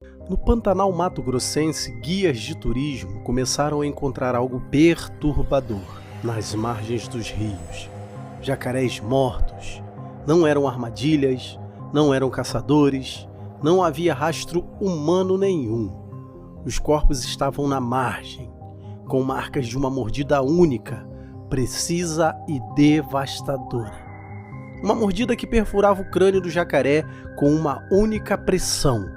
No Pantanal mato-grossense, guias de turismo começaram a encontrar algo perturbador nas margens dos rios. Jacarés mortos. Não eram armadilhas, não eram caçadores, não havia rastro humano nenhum. Os corpos estavam na margem, com marcas de uma mordida única, precisa e devastadora. Uma mordida que perfurava o crânio do jacaré com uma única pressão.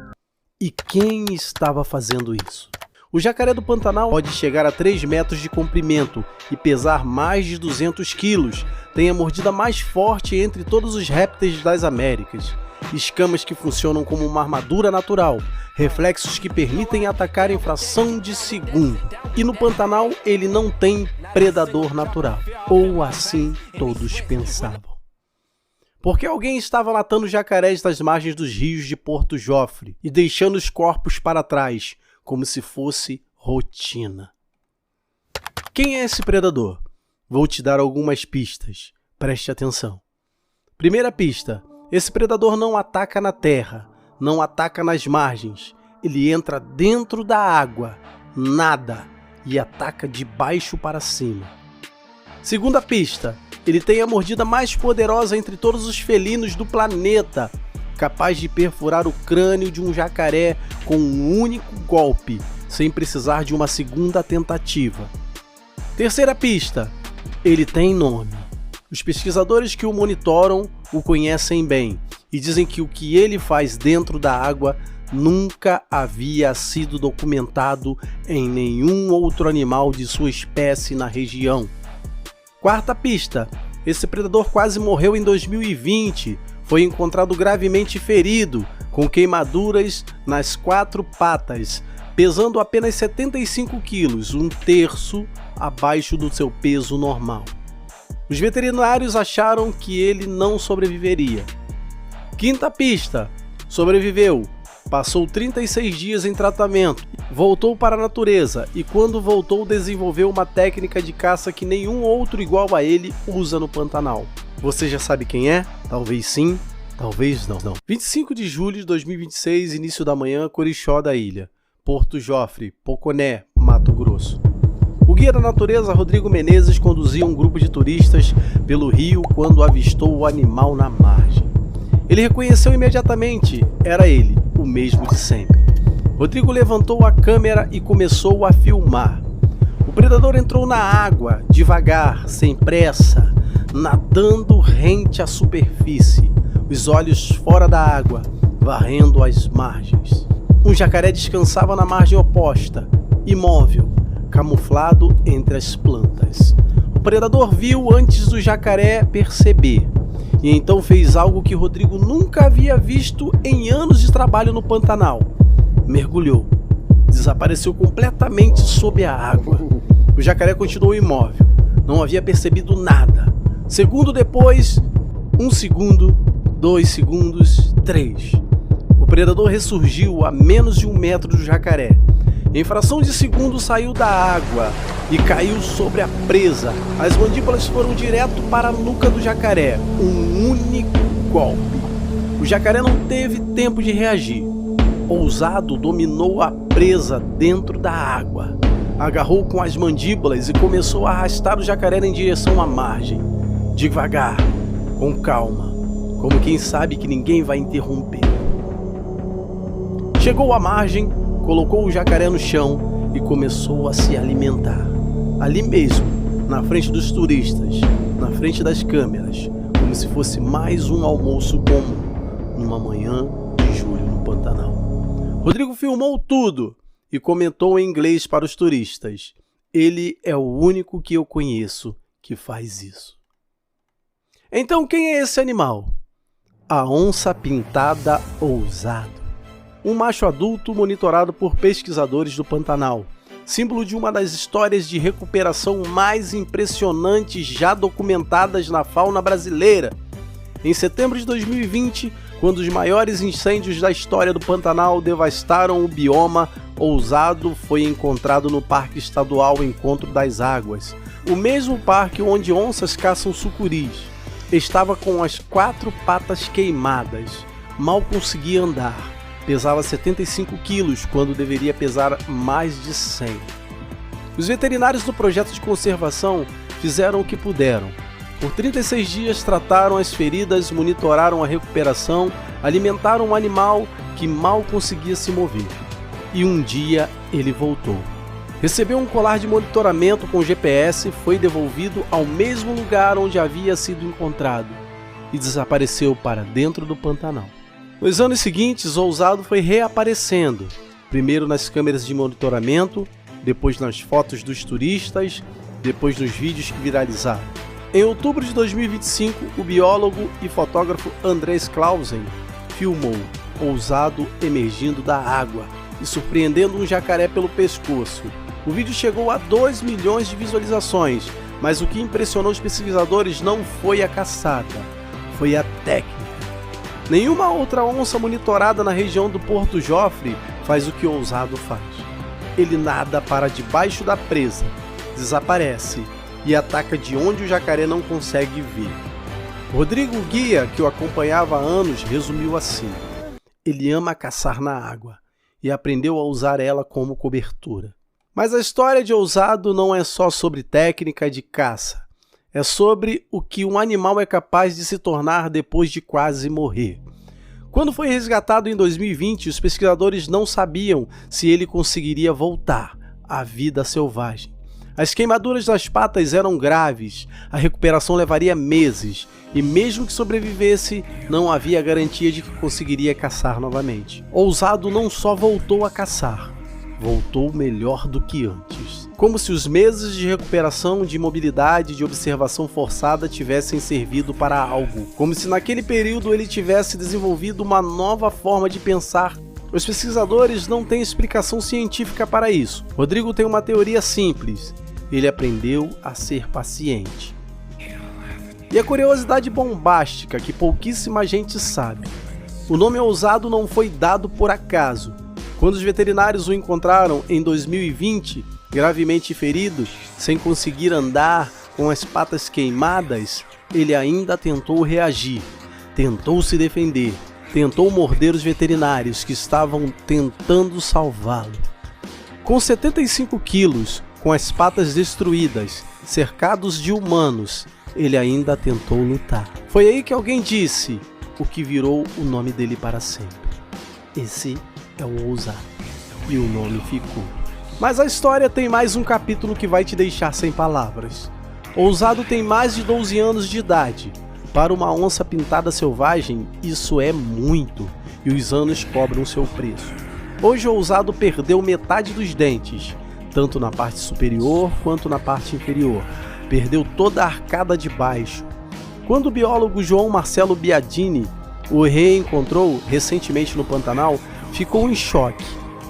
E quem estava fazendo isso? O jacaré do Pantanal pode chegar a 3 metros de comprimento e pesar mais de 200 quilos. Tem a mordida mais forte entre todos os répteis das Américas. Escamas que funcionam como uma armadura natural, reflexos que permitem atacar em fração de segundo. E no Pantanal ele não tem predador natural, ou assim todos pensavam. Porque alguém estava matando jacarés das margens dos rios de Porto Jofre e deixando os corpos para trás, como se fosse rotina. Quem é esse predador? Vou te dar algumas pistas. Preste atenção. Primeira pista. Esse predador não ataca na terra, não ataca nas margens. Ele entra dentro da água, nada, e ataca de baixo para cima. Segunda pista. Ele tem a mordida mais poderosa entre todos os felinos do planeta, capaz de perfurar o crânio de um jacaré com um único golpe, sem precisar de uma segunda tentativa. Terceira pista. Ele tem nome. Os pesquisadores que o monitoram o conhecem bem e dizem que o que ele faz dentro da água nunca havia sido documentado em nenhum outro animal de sua espécie na região. Quarta pista. Esse predador quase morreu em 2020. Foi encontrado gravemente ferido, com queimaduras nas 4 patas, pesando apenas 75 quilos, 1/3 abaixo do seu peso normal. Os veterinários acharam que ele não sobreviveria. Quinta pista. Sobreviveu. Passou 36 dias em tratamento. Voltou para a natureza e quando voltou desenvolveu uma técnica de caça que nenhum outro igual a ele usa no Pantanal. Você já sabe quem é? Talvez sim, talvez não. 25 de julho de 2026, início da manhã, Corixó da Ilha, Porto Jofre, Poconé, Mato Grosso. O guia da natureza Rodrigo Menezes conduzia um grupo de turistas pelo rio quando avistou o animal na margem. Ele reconheceu imediatamente, era ele, o mesmo de sempre. Rodrigo levantou a câmera e começou a filmar. O predador entrou na água, devagar, sem pressa, nadando rente à superfície, os olhos fora da água, varrendo as margens. Um jacaré descansava na margem oposta, imóvel, camuflado entre as plantas. O predador viu antes do jacaré perceber, e então fez algo que Rodrigo nunca havia visto em anos de trabalho no Pantanal. Mergulhou. Desapareceu completamente sob a água. O jacaré continuou imóvel. Não havia percebido nada. Segundo depois, 1 segundo, 2 segundos, 3. O predador ressurgiu a menos de 1 metro do jacaré. Em fração de segundo saiu da água e caiu sobre a presa. As mandíbulas foram direto para a nuca do jacaré. Um único golpe. O jacaré não teve tempo de reagir. Ousado dominou a presa dentro da água. Agarrou com as mandíbulas e começou a arrastar o jacaré em direção à margem. Devagar, com calma, como quem sabe que ninguém vai interromper. Chegou à margem, colocou o jacaré no chão e começou a se alimentar. Ali mesmo, na frente dos turistas, na frente das câmeras, como se fosse mais um almoço comum, numa manhã de julho no Pantanal. Rodrigo filmou tudo e comentou em inglês para os turistas. Ele é o único que eu conheço que faz isso. Então quem é esse animal? A onça-pintada ousado. Um macho adulto monitorado por pesquisadores do Pantanal, símbolo de uma das histórias de recuperação mais impressionantes já documentadas na fauna brasileira. Em setembro de 2020, quando os maiores incêndios da história do Pantanal devastaram o bioma, ousado foi encontrado no Parque Estadual Encontro das Águas, o mesmo parque onde onças caçam sucuris. Estava com as 4 patas queimadas, mal conseguia andar. pesava 75 quilos quando deveria pesar mais de 100. Os veterinários do projeto de conservação fizeram o que puderam. Por 36 dias trataram as feridas, monitoraram a recuperação, alimentaram o animal que mal conseguia se mover. E um dia ele voltou. Recebeu um colar de monitoramento com GPS, foi devolvido ao mesmo lugar onde havia sido encontrado e desapareceu para dentro do Pantanal. Nos anos seguintes, Ousado foi reaparecendo, primeiro nas câmeras de monitoramento, depois nas fotos dos turistas, depois nos vídeos que viralizaram. Em outubro de 2025, o biólogo e fotógrafo Andrés Clausen filmou Ousado emergindo da água e surpreendendo um jacaré pelo pescoço. O vídeo chegou a 2 milhões de visualizações, mas o que impressionou os pesquisadores não foi a caçada, foi a técnica. Nenhuma outra onça monitorada na região do Porto Joffre faz o que o Ousado faz. Ele nada para debaixo da presa, desaparece e ataca de onde o jacaré não consegue ver. Rodrigo Guia, que o acompanhava há anos, resumiu assim: ele ama caçar na água e aprendeu a usar ela como cobertura. Mas a história de Ousado não é só sobre técnica de caça. É sobre o que um animal é capaz de se tornar depois de quase morrer. Quando foi resgatado em 2020, os pesquisadores não sabiam se ele conseguiria voltar à vida selvagem. As queimaduras das patas eram graves, a recuperação levaria meses, e mesmo que sobrevivesse, não havia garantia de que conseguiria caçar novamente. Ousado não só voltou a caçar, voltou melhor do que antes. Como se os meses de recuperação, de mobilidade, de observação forçada tivessem servido para algo. Como se naquele período ele tivesse desenvolvido uma nova forma de pensar. Os pesquisadores não têm explicação científica para isso. Rodrigo tem uma teoria simples. Ele aprendeu a ser paciente. E a curiosidade bombástica que pouquíssima gente sabe. O nome Ousado não foi dado por acaso. Quando os veterinários o encontraram em 2020, gravemente ferido, sem conseguir andar, com as patas queimadas, ele ainda tentou reagir, tentou se defender, tentou morder os veterinários que estavam tentando salvá-lo. Com 75 quilos, com as patas destruídas, cercados de humanos, ele ainda tentou lutar. Foi aí que alguém disse o que virou o nome dele para sempre. Esse é o Ousado. E o nome ficou. Mas a história tem mais um capítulo que vai te deixar sem palavras. Ousado tem mais de 12 anos de idade. Para uma onça pintada selvagem, isso é muito, e os anos cobram seu preço. Hoje o Ousado perdeu metade dos dentes, tanto na parte superior quanto na parte inferior. Perdeu toda a arcada de baixo. Quando o biólogo João Marcelo Biadini o reencontrou recentemente no Pantanal, ficou em choque.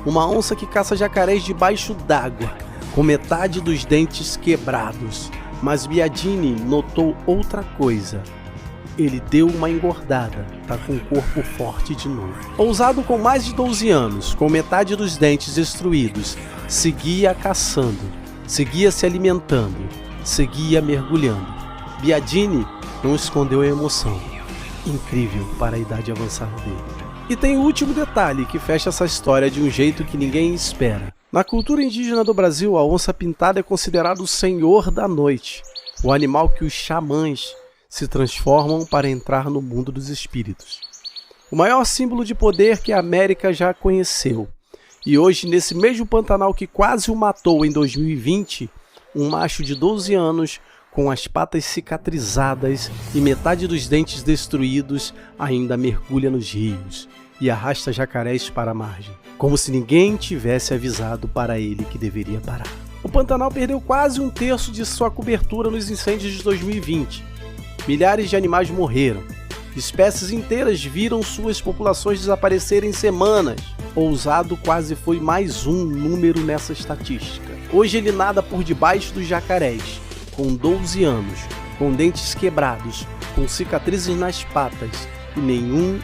Uma onça que caça jacarés debaixo d'água, com metade dos dentes quebrados. Mas Biadini notou outra coisa. Ele deu uma engordada, tá com o corpo forte de novo. Ousado com mais de 12 anos, com metade dos dentes destruídos, seguia caçando, seguia se alimentando, seguia mergulhando. Biadini não escondeu a emoção. Incrível para a idade avançada dele. E tem o último detalhe que fecha essa história de um jeito que ninguém espera. Na cultura indígena do Brasil, a onça pintada é considerada o senhor da noite, o animal que os xamãs se transformam para entrar no mundo dos espíritos. O maior símbolo de poder que a América já conheceu. E hoje, nesse mesmo Pantanal que quase o matou em 2020, um macho de 12 anos, com as patas cicatrizadas e metade dos dentes destruídos, ainda mergulha nos rios e arrasta jacarés para a margem, como se ninguém tivesse avisado para ele que deveria parar. O Pantanal perdeu quase um terço de sua cobertura nos incêndios de 2020. Milhares de animais morreram. Espécies inteiras viram suas populações desaparecerem em semanas. Ousado quase foi mais um número nessa estatística. Hoje ele nada por debaixo dos jacarés, com 12 anos, com dentes quebrados, com cicatrizes nas patas, e nenhum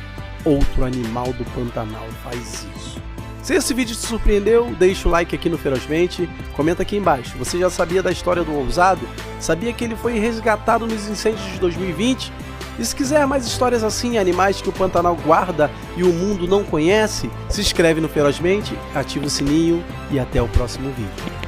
outro animal do Pantanal faz isso. Se esse vídeo te surpreendeu, deixa o like aqui no Ferozmente, comenta aqui embaixo. Você já sabia da história do Ousado? Sabia que ele foi resgatado nos incêndios de 2020? E se quiser mais histórias assim, animais que o Pantanal guarda e o mundo não conhece, se inscreve no Ferozmente, ativa o sininho e até o próximo vídeo.